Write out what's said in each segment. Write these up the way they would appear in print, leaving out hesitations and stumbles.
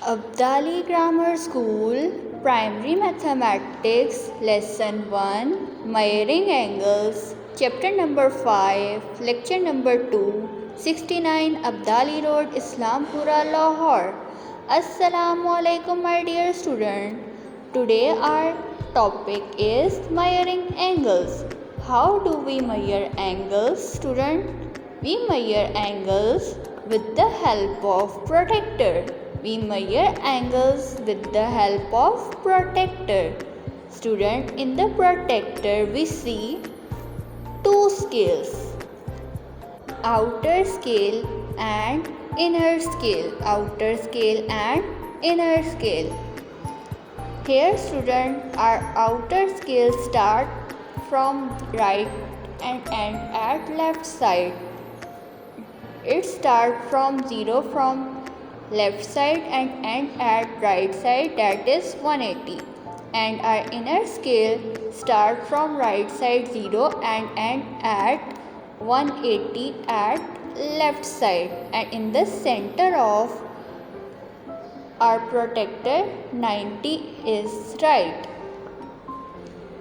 Abdali Grammar School, Primary Mathematics, Lesson 1, Measuring Angles, Chapter number 5, Lecture number 2, 69 Abdali Road, Islampura, Lahore. Assalamu alaikum, my dear student. Today our topic is measuring angles. How do we measure angles, student? We measure angles with the help of protractor. We measure angles with the help of protractor. Student, in the protractor we see two scales, outer scale and inner scale. Outer scale and inner scale. Here student, our outer scale start from right and end at left side. It start from 0 from left side and end at right side, that is 180. And our inner scale start from right side 0 and end at 180 at left side. And in the center of our protractor 90 is right.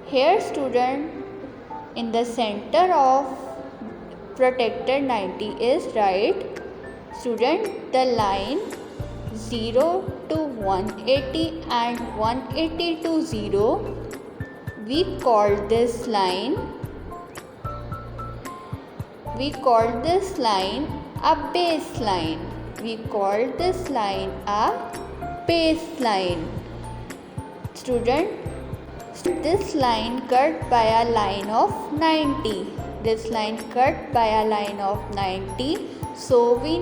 Here student, in the center of protractor 90 is right. Student, the line 0 to 180 and 180 to 0, we call this line a baseline. We call this line a baseline. Student, this line cut by a line of 90. This line cut by a line of 90. So we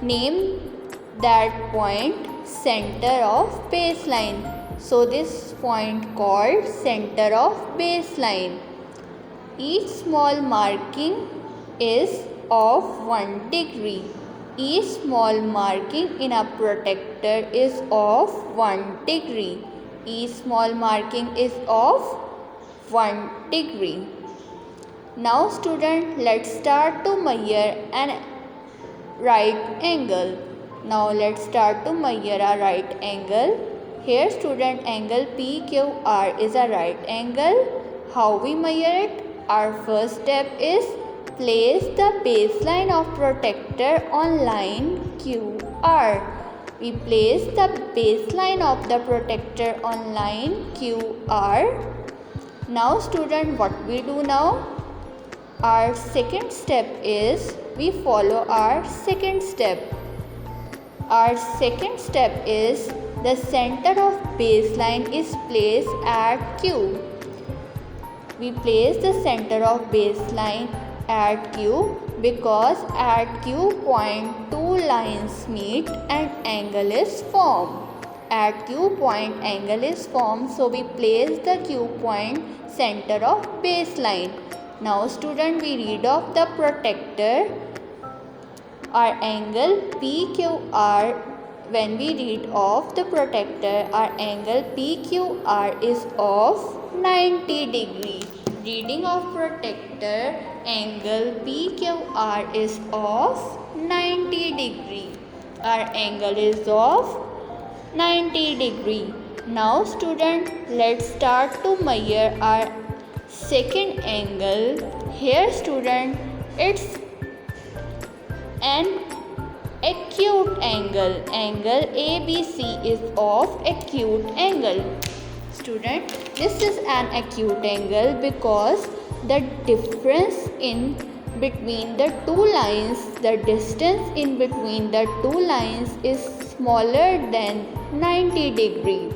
name that point center of baseline. So this point called center of baseline. Each small marking is of 1 degree. Each small marking in a protractor is of 1 degree. Each small marking is of 1 degree. Now student, let's start to measure an right angle. Now let's start to measure a right angle. Here student, angle PQR is a right angle. How we measure it? Our first step is place the baseline of protractor on line QR. We place the baseline of the protractor on line QR. Now student, what we do now? Our second step is we follow our second step. Our second step is the center of baseline is placed at Q. We place the center of baseline at Q because at Q point two lines meet and angle is formed. At Q point angle is formed, so we place the Q point center of baseline. Now student, we read off the protractor. Our angle PQR, when we read off the protractor, our angle PQR is of 90 degree. Reading of protractor, angle PQR is of 90 degree. Our angle is of 90 degree. Now student, let's start to measure our second angle. Here student, it's an acute angle. Angle ABC is of acute angle. Student, this is an acute angle because the difference in between the two lines, the distance in between the two lines is smaller than 90 degree.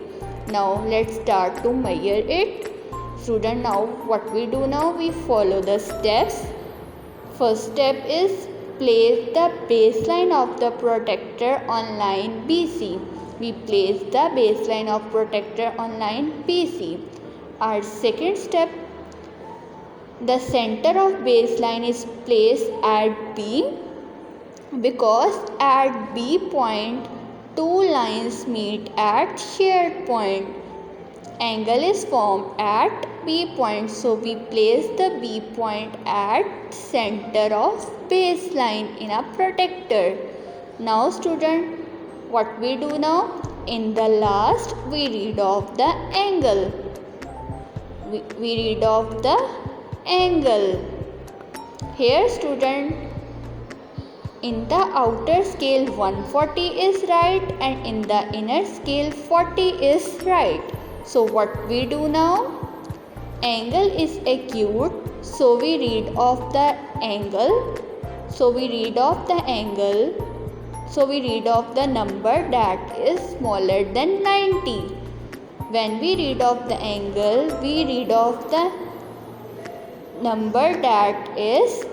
Now let's start to measure it. Student, now what we do now? We follow the steps. First step is place the baseline of the protractor on line BC. We place the baseline of protractor on line BC. Our second step, the center of baseline is placed at B because at B point two lines meet at shared point. Angle is formed at B point, so we place the B point at center of baseline in a protractor. Now student, what we do now? In the last, we read off the angle. We read off the angle. Here student, in the outer scale 140 is right and in the inner scale 40 is right. So what we do now? Angle is acute, so we read off the angle. So we read off the angle. So we read off the number that is smaller than 90. When we read off the angle, we read off the number that is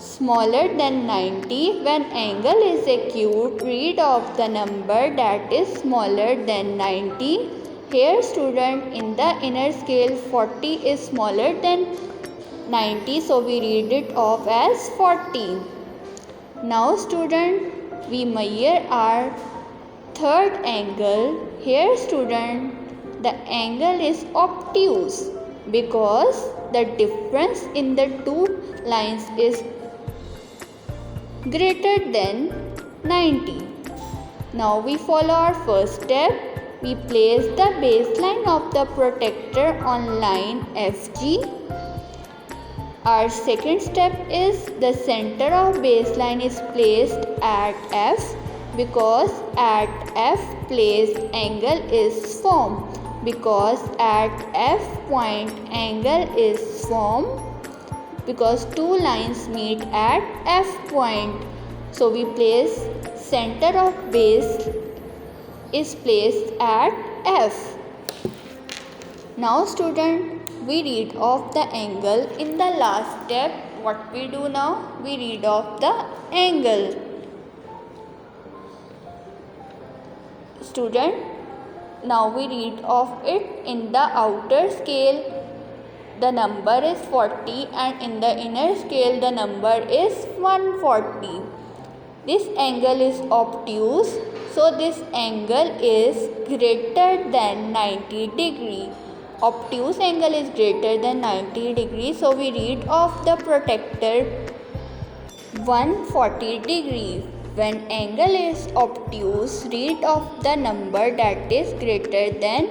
smaller than 90. When angle is acute, read off the number that is smaller than 90. Here student, in the inner scale 40 is smaller than 90, so we read it off as 40. Now student, we measure our third angle. Here student, the angle is obtuse because the difference in the two lines is greater than 90. Now we follow our first step. We place the baseline of the protector on line FG. Our second step is the center of baseline is placed at F because at F placed angle is formed. Because at F point angle is formed because two lines meet at F point. So we place center of base is placed at F. Now student, we read off the angle. In the last step, what we do now? We read off the angle. Student, now we read off it. In the outer scale the number is 40 and in the inner scale the number is 140. This angle is obtuse, so this angle is greater than 90 degree. Obtuse angle is greater than 90 degree, so we read off the protector 140 degree. When angle is obtuse, read off the number that is greater than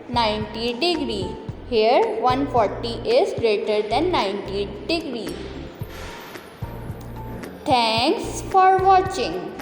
90 degree. Here 140 is greater than 90 degree. Thanks for watching.